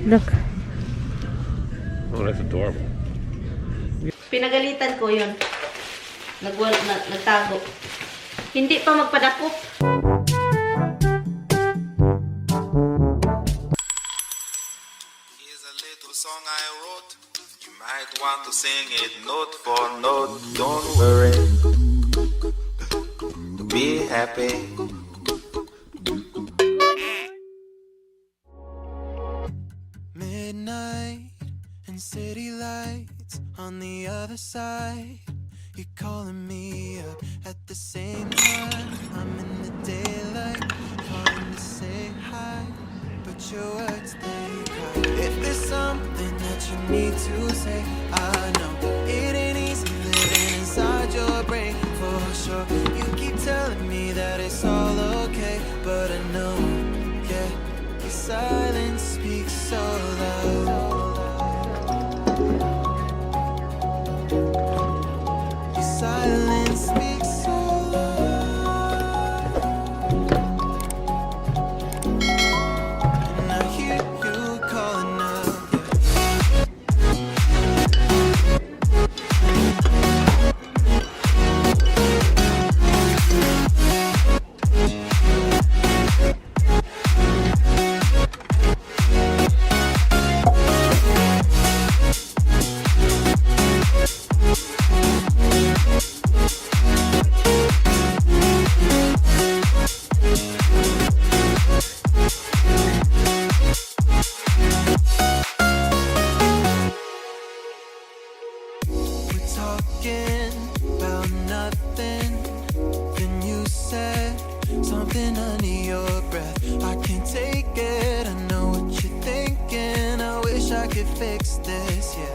Look. Oh, that's adorable. Pinagalitan ko yun. Nagtago. Hindi pa magpadakop. Here's a little song I wrote. You might want to sing it note for note. Don't worry. Be happy. Midnight and city lights on the other side. You're calling me up at the same time. I'm in the daylight, calling to say hi, but your words they cry. If there's something that you need to say, I know it ain't easy living inside your brain for sure. You keep telling me that it's all okay, but I know, yeah, your silence speaks so loud. Silence speaks so loud, and I hear you calling out. Talking about nothing. Then you said something under your breath. I can't take it. I know what you're thinking. I wish I could fix this, yeah.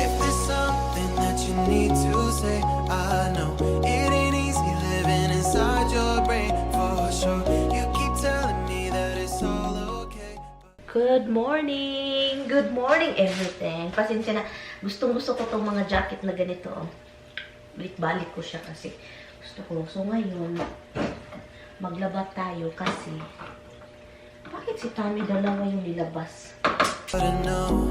If there's something that you need to say, I know it ain't easy living inside your brain for sure. You keep telling me that it's all okay. Good morning! Good morning, everything. Pasensya na. Gustong-gusto ko tong mga jacket na ganito. Balik-balik ko siya kasi gusto ko. So, ngayon, maglaba tayo kasi bakit si Tommy dalawa yung nilabas? But I know,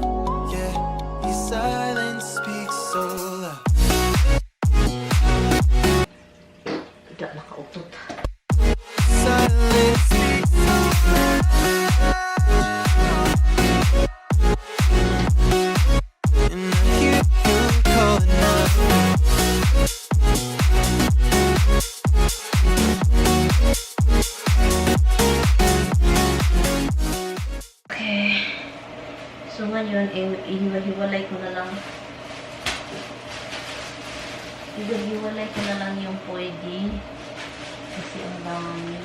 yeah, your silence speaks so loud. Tidak nakautot. Silence speaks so loud. And I hear you calling out. Okay. So, ngayon, ihiwalay ko na lang. Ihiwalay ko na lang yung pwede. Kasi ang dami.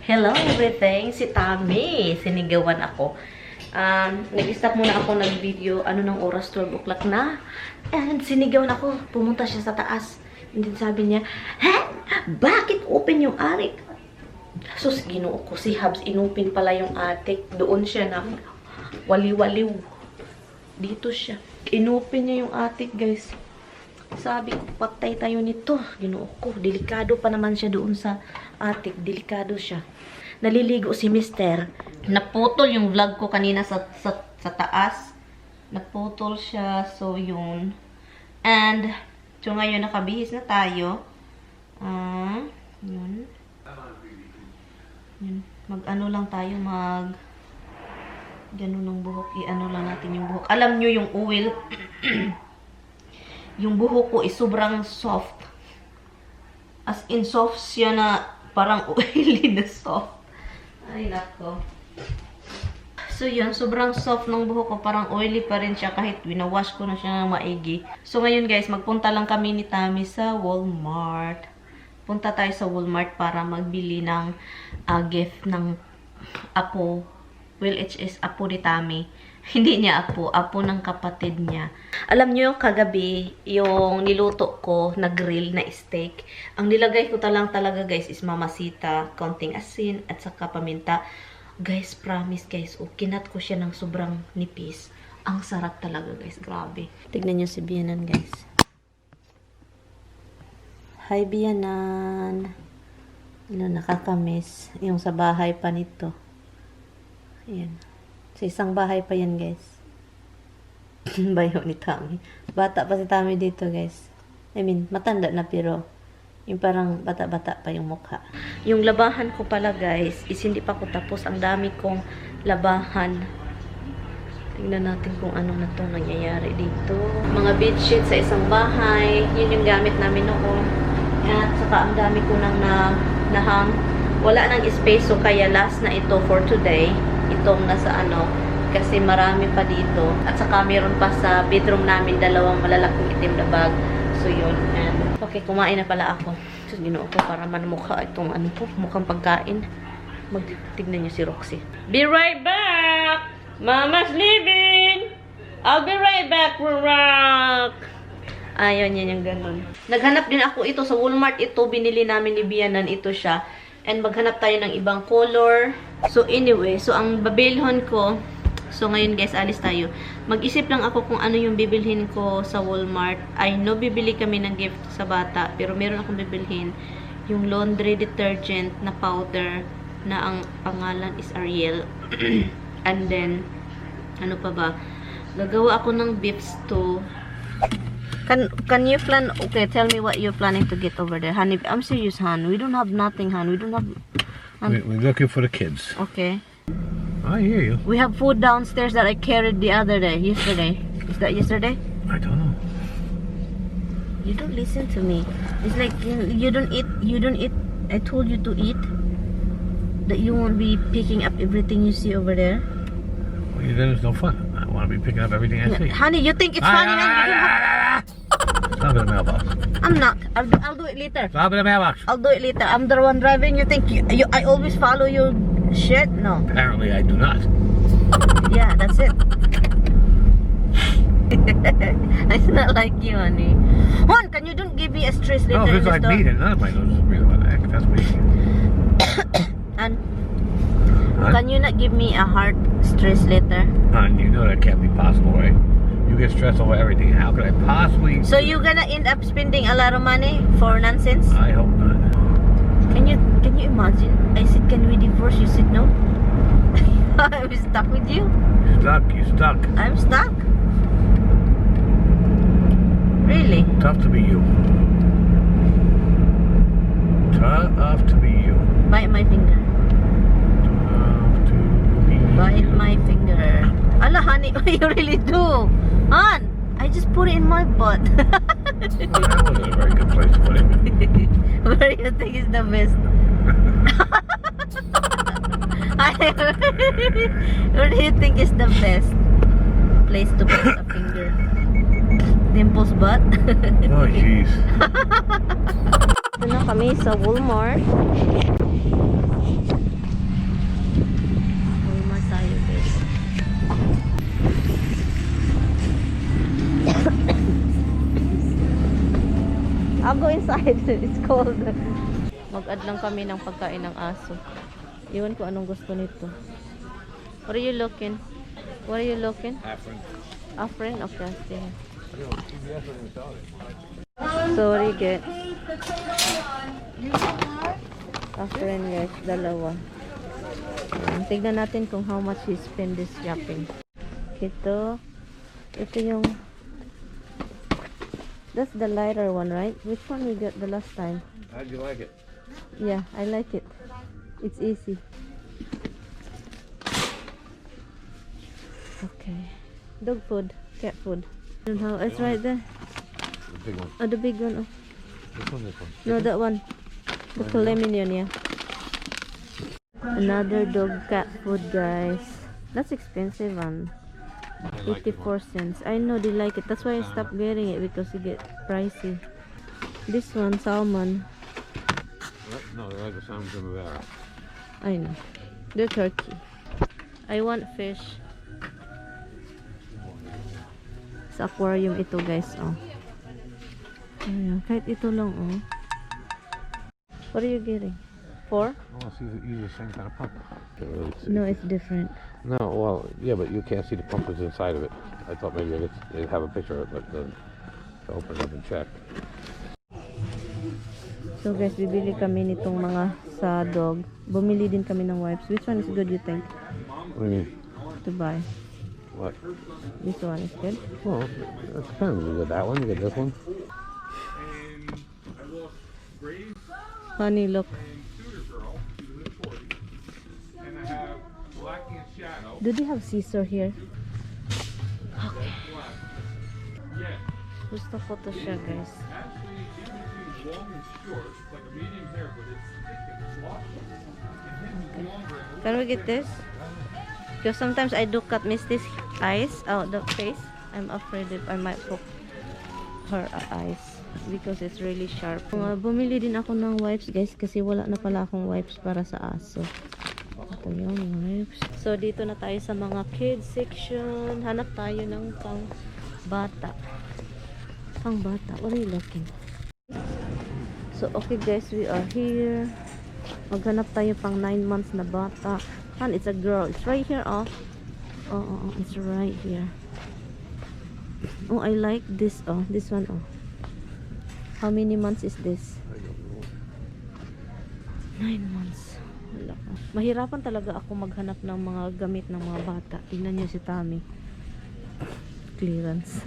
Hello everything! Si Tommy! Sinigawan ako. Nag-stop muna ako nag-video. Ano ng oras? 12 o'clock na. And sinigawan ako. Pumunta siya sa taas. And then sabi niya, "He? Bakit open yung attic?" Sus, ginoo ko. Si Habs, inopen pala yung attic. Doon siya na waliwaliw. Dito siya. Inopen niya yung attic, guys. Sabi ko, patay tayo nito. Ginoo ko. Delikado pa naman siya doon sa attic. Delikado siya. Naliligo si Mister. Naputol yung vlog ko kanina sa taas. Naputol siya. So, yun. And, so ngayon nakabihis na tayo. Yun. Yun. Mag-ano lang tayo, ganun ng buhok. I-ano lang natin yung buhok. Alam nyo yung oil, yung buhok ko is sobrang soft. As in soft siya na parang oily na soft. Ay, nako. So, yun. Sobrang soft ng buhok ko. Parang oily pa rin siya kahit winawash ko na siya ng maigi. So, ngayon guys, magpunta lang kami ni Tami sa Walmart. Punta tayo sa Walmart para magbili ng gift ng apo. Well, it is apo ni Tami. Hindi niya apo. Apo ng kapatid niya. Alam niyo yung kagabi, yung niluto ko na grill na steak. Ang nilagay ko talaga guys is mamasita, kaunting asin, at saka paminta. Guys, promise guys, kinat ko siya ng sobrang nipis. Ang sarap talaga guys, grabe. Tignan niyo si Bianan guys. Hi Bianan. Nakakamiss. Yung sa bahay pa nito. Ayan. Sa isang bahay pa yan guys. Bayo ni Tami. Bata pa si Tami dito guys. I mean, matanda na pero yung parang bata-bata pa yung mukha. Yung labahan ko pala guys is hindi pa ko tapos. Ang dami kong labahan. Tingnan natin kung ano na itong nangyayari dito. Mga bedsheet sa isang bahay. Yun yung gamit namin noon. At saka ang dami ko nang nahang. Wala nang space so kaya last na ito for today. Itong nasa ano. Kasi marami pa dito. At saka meron pa sa bedroom namin dalawang malalaking itim na bag. So yun. And, okay, kumain na pala ako. So ginoo ko para manmukha itong ano po. Mukhang pagkain. Tignan nyo si Roxy. Be right back! Mama's leaving! I'll be right back, Rock! Ayun, yan yung ganun. Naghanap din ako ito sa Walmart. Ito, binili namin ni Bianan. Ito siya. And maghanap tayo ng ibang color. So anyway, so ang babilhon ko, so ngayon guys, alis tayo. Mag-isip lang ako kung ano yung bibilhin ko sa Walmart. I know bibili kami ng gift sa bata, pero meron akong bibilhin. Yung laundry detergent na powder na ang pangalan is Ariel. And then, ano pa ba? Gagawa ako ng beef stew. Can you plan? Okay, tell me what you're planning to get over there, honey. I'm serious, hon. We don't have nothing, hon. We don't have. We're looking for the kids. Okay. I hear you. We have food downstairs that I carried the other day. Yesterday. Is that yesterday? I don't know. You don't listen to me. It's like you don't eat. You don't eat. I told you to eat. That you won't be picking up everything you see over there. Well, then it's no fun. I want to be picking up everything I see. Honey, you think it's funny? Stop at the mailbox. I'm not. I'll do it later. Stop at the mailbox. I'll do it later. I'm the one driving. You think I always follow your shit? No. Apparently, I do not. Yeah, that's it. It's not like you, honey. Hon, can you don't give me a stress later? No, this is like me. None of my nose is breathing on the heck. That's me. And can you not give me a heart stress later? You know that can't be possible, right? You get stressed over everything. How could I possibly? So you're gonna end up spending a lot of money for nonsense? I hope not. Can you imagine? I said, can we divorce? You said no. I'm stuck with you. You're stuck. I'm stuck. Really? Tough to be you. Tough to be you. Bite my finger. Tough to be Bite you. my finger. Allah, honey, you really do. Hon, I just put it in my butt. That wasn't a very good place to put it. Where do you think is the best? Where do you think is the best place to put a finger? Dimple's butt? Oh, jeez. Ito na kami sa Walmart. Walmart tayo, guys. I'll go inside. It's cold. Mag-add lang kami ng pagkain ng aso. Iwan ko anong gusto nito. What are you looking? What are you looking? Afrin. Afrin? Okay, sige. Sorry, get. Afrin, guys. Dalawa. Tignan natin kung how much he spend this shopping. Ito yung That's the lighter one, right? Which one we got the last time? How'd you like it? Yeah, I like it. It's easy. Okay. Dog food, cat food. And how? It's right there. The big one. Oh, the big one. Oh. This one, this one. No, that one. The filet mignon, yeah. Another dog cat food, guys. That's expensive one. I like it 84 cents. I know they like it. That's why I stopped getting it because it get pricey. This one, salmon. What? No, they like the salmon primavera. I know. They're turkey. I want fish. Sa aquarium ito, guys. Oh. Ayan, kahit ito lang, oh. What are you getting? 4? Oh, it's use the same kind of pump. Can't really see. No, it's different. No, well, yeah, but you can't see the pump is inside of it. I thought maybe they'd have a picture of it, but to open it up and check. So guys, bibili kami nitong mga sa dog. Bumili din kami ng wipes. Which one is good, you think? What do you mean? To buy? What? This one is good? Well, it depends. You get that one, you get this one. Honey, look. Do they have scissor here? Okay. Gusto ko to siya, guys. Okay. Can we get this? Because sometimes I do cut Misty's eyes, the face. I'm afraid if I might poke her eyes because it's really sharp. Bumili din ako ng wipes, guys, kasi wala na pala akong wipes para sa aso. Ito yung wipes. So dito na tayo sa mga kids section. Hanap tayo ng pang bata. Pang bata. What are you looking? So okay, guys, we are here. Maghanap tayo pang 9 months na bata. And it's a girl. It's right here, oh. Oh, it's right here. Oh, I like this. Oh, this one. Oh, how many months is this? 9 months. Wala ko. Mahirapan talaga ako maghanap ng mga gamit ng mga bata. Tingnan niyo si Tommy. Clearance.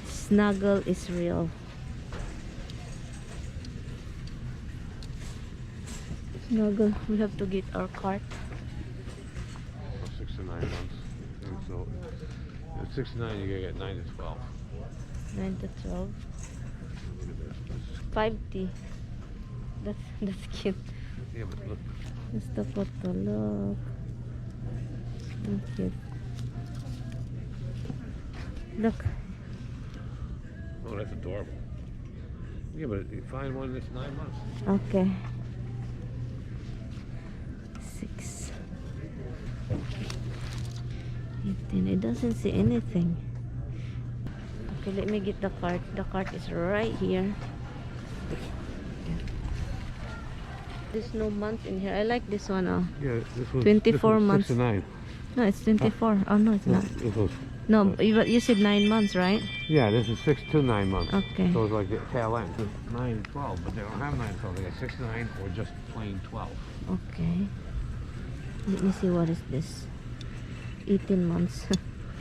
Snuggle is real. Snuggle. We have to get our cart. 6 to 9 months. And so, at 6 to 9, you gotta get 9 to 12. 9 to 12. 5T. That's cute. Yeah, but look. That's the photo. Look. So cute. Look. Oh, that's adorable. Yeah, but you find one that's 9 months. Okay. 6. 18. It doesn't see anything. Okay, let me get the cart. The cart is right here. There's no months in here. I like this one. Oh. Yeah, this was 24 months. 6 to 9. No, it's 24. Oh, no, it's not. This was, No, you said 9 months, right? yeah, this is 6 to 9 months. Okay. So it's like the tail end. It's 9 to 12, but they don't have 9 to 12. They got 6 to 9 or just plain 12. Okay. Let me see, what is this? 18 months.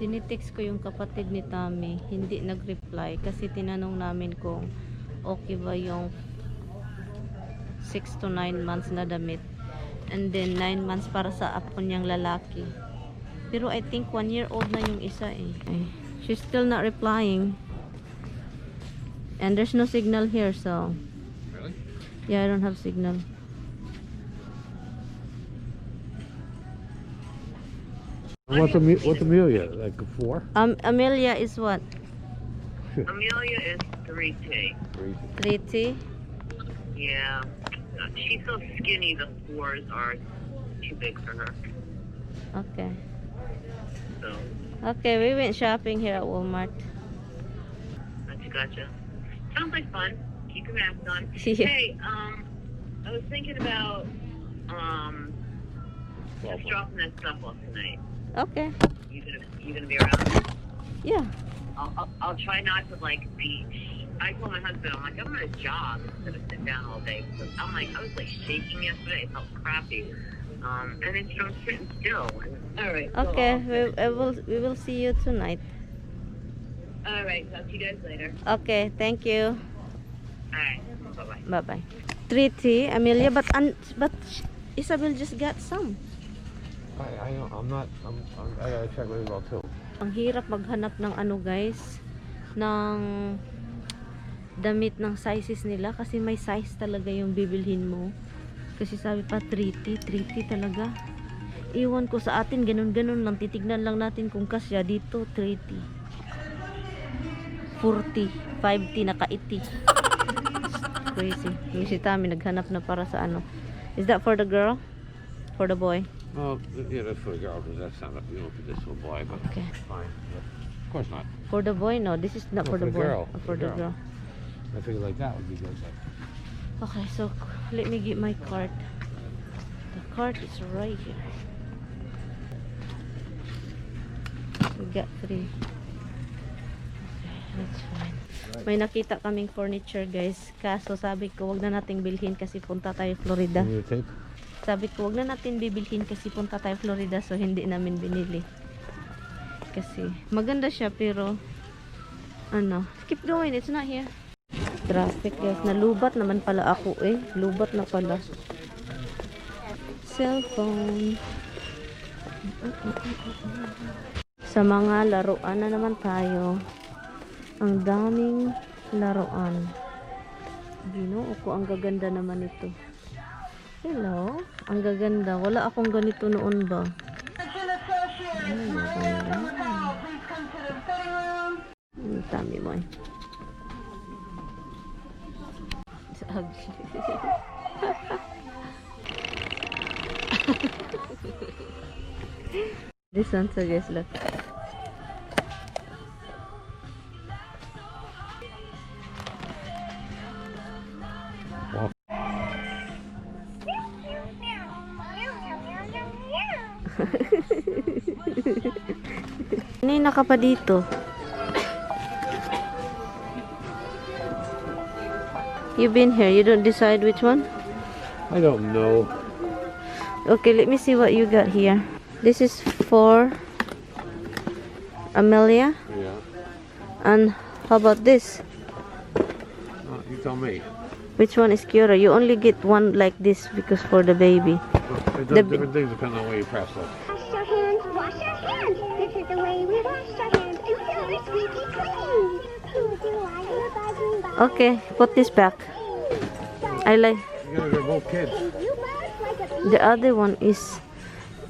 Tinitext ko yung kapatid ni Tommy. Hindi nag-reply kasi tinanong namin kung okay ba yung 6 to 9 months na damit. And then 9 months para sa apo niyang lalaki. Pero I think 1 year old na yung isa eh. She's still not replying. And there's no signal here, so. Really? Yeah, I don't have signal. What's Amelia? Like a 4? Amelia is what? Amelia is 3T. 3T? Yeah. She's so skinny, the 4s are too big for her. Okay. So, Okay, we went shopping here at Walmart. gotcha. Sounds like fun. Keep your mask on. Yeah. Hey, I was thinking about just dropping that stuff off tonight. Okay. You gonna be around? Yeah. I'll try not to like be. I told my husband, I'm like, I'm gonna jog instead of sit down all day. So I'm like, I was like shaking yesterday. I felt crappy. And it's from sitting still. All right. Okay, we will see you tonight. All right, talk to you guys later. Okay, thank you. All right, bye-bye. Bye-bye. Treaty, Amelia, but Isabel just got some. I gotta check with Isabel too. Ang hirap maghanap ng ano guys, ng damit ng sizes nila kasi may size talaga yung bibilhin mo. Kasi sabi pa 3T talaga. Iwan ko sa atin, ganun-ganun lang. Titignan lang natin kung kasya dito, 3T. 40, 5T, naka-iti. Crazy. Yung si Tami naghanap na para sa ano. Is that for the girl? For the boy? Well, yeah, that's for the girl because that's not you know for this little boy, but Okay. fine. Yeah. Of course not. For the boy? No, this is not No, for the boy. girl. For the girl. I figured like that would be good. But Okay, so let me get my card. The card is right here. We got 3. Okay, that's fine. May nakita kaming furniture guys. Kaso sabi ko wag na nating bilhin kasi punta tayo Florida. you need a tape? Sabi ko wag na natin bibilhin kasi punta tayo Florida, so hindi namin binili. Kasi maganda siya pero ano, keep going, it's not here. Traffic guys, nalubat naman pala ako eh. Lubat na pala. Cellphone. Sa mga laruan na naman tayo. Ang daming laruan. Ginoo ko, ang gaganda naman ito. Hello, ang gaganda. Wala akong ganito noon ba? Ay, maganda. Tami mo eh. This one, so guys, look. Well, Ano naka pa dito? You been here, you don't decide which one? I don't know. Okay, let me see what you got here. This is for Amelia. Yeah. And how about this? You tell me. Which one is Kiora? You only get one like this because for the baby. It The does different things depending on where you press it. Wash your hands, wash your hands. This is the way we wash our hands until we're squeaky clean. Who do I look like? Okay, put this back. I like You guys are both kids. You bark like a bee. the other one is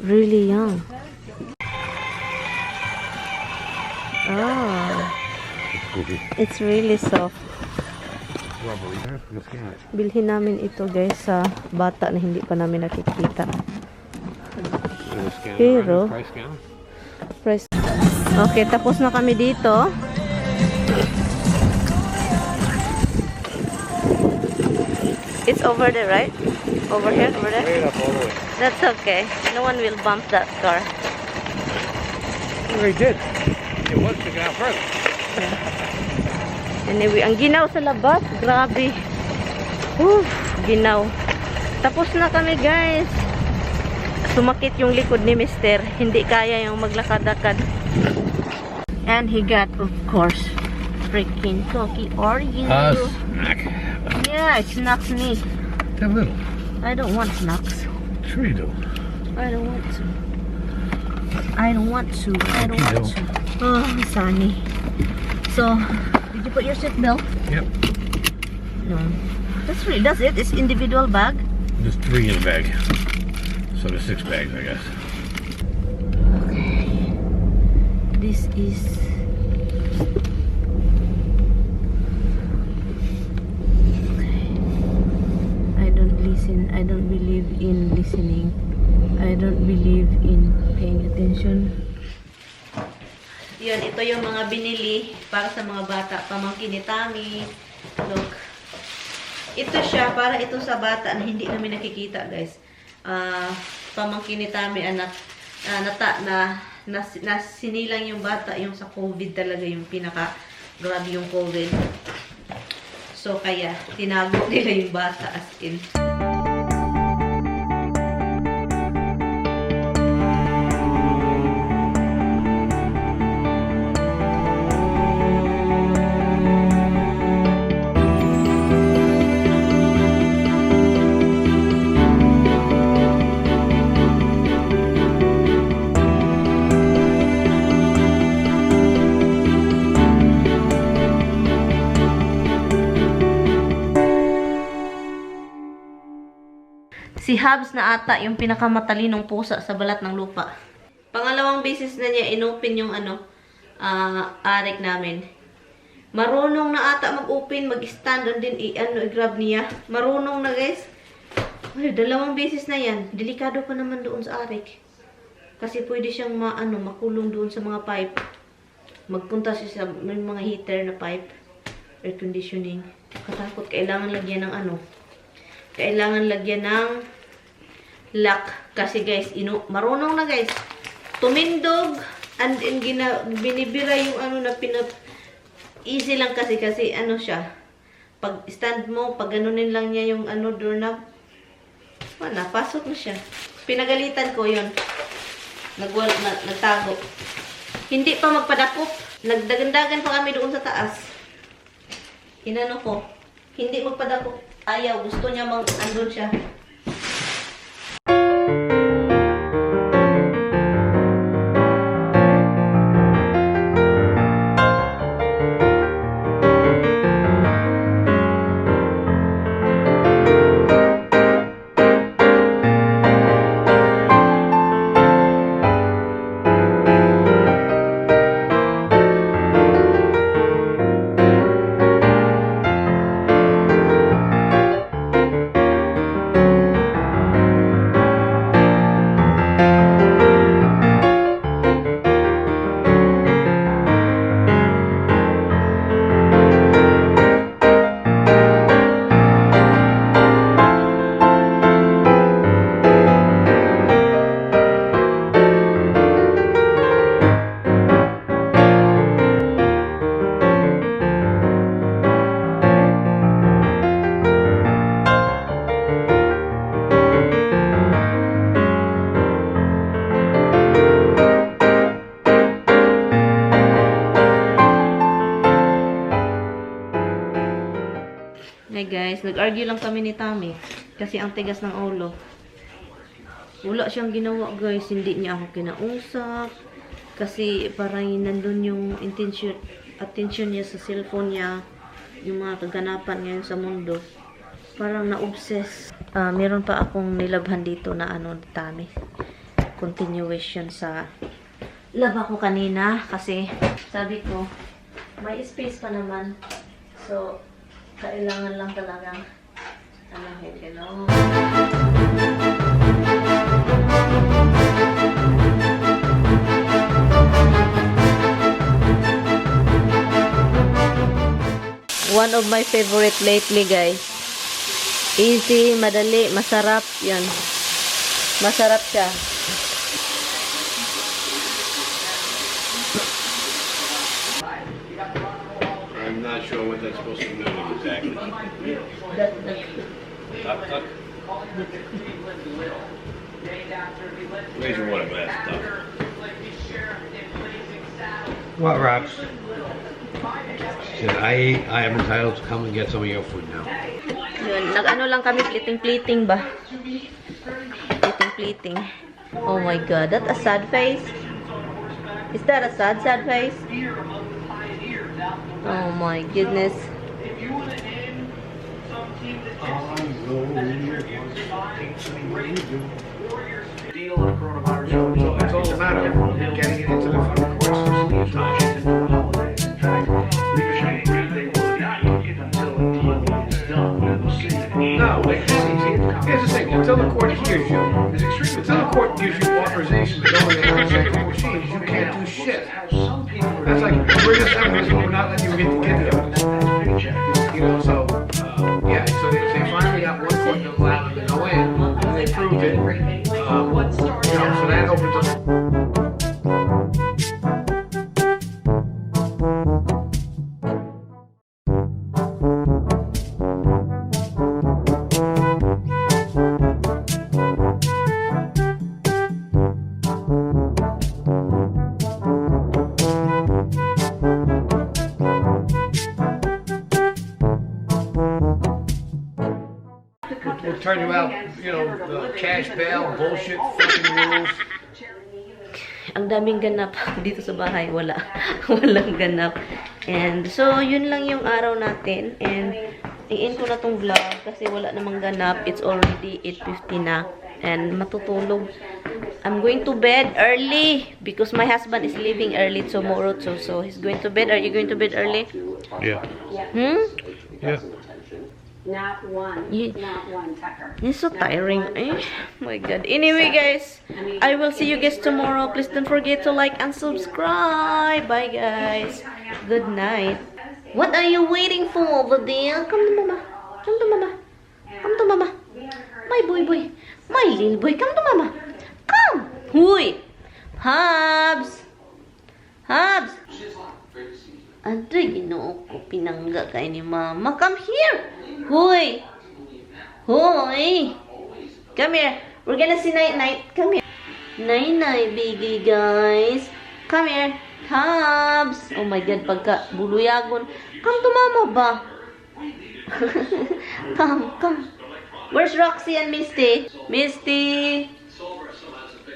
really young. Oh, it's really soft. Rubbery. You can scan it. Bilhin namin ito guys sa bata na hindi pa namin nakikita. You can scan Pero- it. Price scanner. Press. Okay, tapos na kami dito. It's over there, right? Over here, over there? Straight up all the way. That's okay. No one will bump that car. You already did. It was sticking out further. Anyway, ang ginaw sa labas. Grabe. Whew, ginaw. Tapos na kami, guys. Sumakit yung likod ni Mister. Hindi kaya yung maglakad-lakad. And he got, of course, freaking cookie Oreo. Snack. Yeah, it snacks me. That little. I don't want snacks. Sure you do. I don't want to. I don't want to. I don't You want to. Oh, sunny. So, did you put your seatbelt? Yep. No. That's it. It's individual bag. There's 3 in a bag. So there's 6 bags, I guess. Okay. This is. Okay. I don't listen. I don't believe in listening. I don't believe in paying attention. Yun, ito yung mga binili para sa mga bata. Pamangkin ni Tami. Look. Ito siya, para ito sa bata na hindi namin nakikita, guys. Pamangkin ni Tami, anak, na sinilang yung bata, yung sa COVID talaga, yung grabe yung COVID. So, kaya, tinago nila yung bata as in. Si Habs na ata yung pinakamatalinong pusa sa balat ng lupa. Pangalawang beses na niya inopen yung arik namin. Marunong na ata mag-open, mag-stand, and then i-grab niya. Marunong na guys. Ay, 2 beses na yan. Delikado pa naman doon sa arik. Kasi pwede siyang makulong doon sa mga pipe. Magpunta siya sa may mga heater na pipe. Air conditioning. Katakot. Kailangan lagyan ng Kailangan lagyan ng lock. Kasi guys, marunong na guys. Tumindog. And binibira yung easy lang kasi siya. Pag stand mo, pag ganunin lang niya yung doorknob. Pasok na siya. Pinagalitan ko yun. Nagtago. Hindi pa magpadakop. Nagdagandagan pa kami doon sa taas. Inano ko. Hindi magpadakop. Ayaw. Gusto niya andun siya. Hey guys, nag-argue lang kami ni Tami. Kasi ang tigas ng ulo. Wala siyang ginawa guys. Hindi niya ako kinausap. Kasi parang nandun yung attention niya sa cellphone niya. Yung mga kaganapan ngayon sa mundo. Parang na-obsess. Meron pa akong nilabhan dito na Tami. Continuation sa laba ko kanina. Kasi sabi ko, may space pa naman. So, kailangan lang talagang hello. One of my favorite lately guys. Easy, madali, masarap. Yan. Masarap siya. I'm not sure what that's supposed to mean exactly. Tuck, tuck. Raise your water glass, Tuck. What, Rob? She said, I am entitled to come and get some of your food now. Yun, lang kami, pleating ba? Pleating. Oh my god, that a sad face? Is that a sad face? Oh my goodness. Deal on coronavirus. So it's all a matter of getting it into the front course. No, here's the thing. Until the court hears you, until the court gives you authorization to go in and check the machines, you can't do shit. That's like bring us evidence and we're not letting you get the evidence. You know, so yeah. So they finally got one court that allowed them to go in, and they proved it. You know, so that opens up. We'll turn you out, you know, the cash bail, bullshit, fucking rules. Ang daming ganap dito sa bahay. Walang ganap. And so, yun lang yung araw natin. And i-end ko na tong vlog kasi wala namang ganap. It's already 8:50 na. And matutulog. I'm going to bed early because my husband is leaving early tomorrow too. So he's going to bed. Are you going to bed early? Yeah. Hmm? Yeah. Not one. Not one, Tucker. It's so tiring. Eh? My God. Anyway, guys, I will see you guys tomorrow. Please don't forget to like and subscribe. Bye, guys. Good night. What are you waiting for over there? Come to mama. Come to mama. Come to mama. My boy. My little boy. Come to mama. Come. Huy. Habs. Habs. Adoy, ginoo ko. Pinangga kay ni mama. Come here. Huy. Huy. Come here. We're gonna see Night. Come here. Night, baby, guys. Come here. Habs. Oh my God, pagka buluyagon. Come to mama ba? Come. Where's Roxy and Misty? Misty.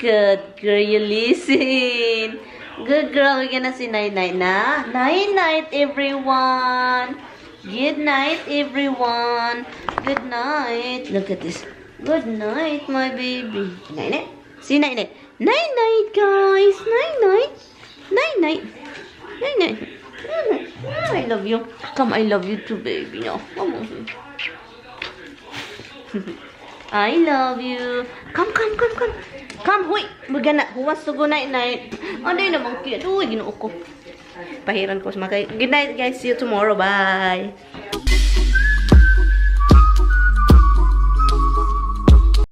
Good girl, you listen. Good girl, we're gonna see Night na. Night, everyone. Good night, everyone. Good night. Look at this. Good night, my baby. Night. See Night. Night, guys. Night. I love you. Come, I love you too, baby. No. Come on. I love you. Come. Come, huy. Who wants to go night? Ano naman cute. Uy, ginoo ko. Pahiran ko sa mga. Good night, guys. See you tomorrow. Bye.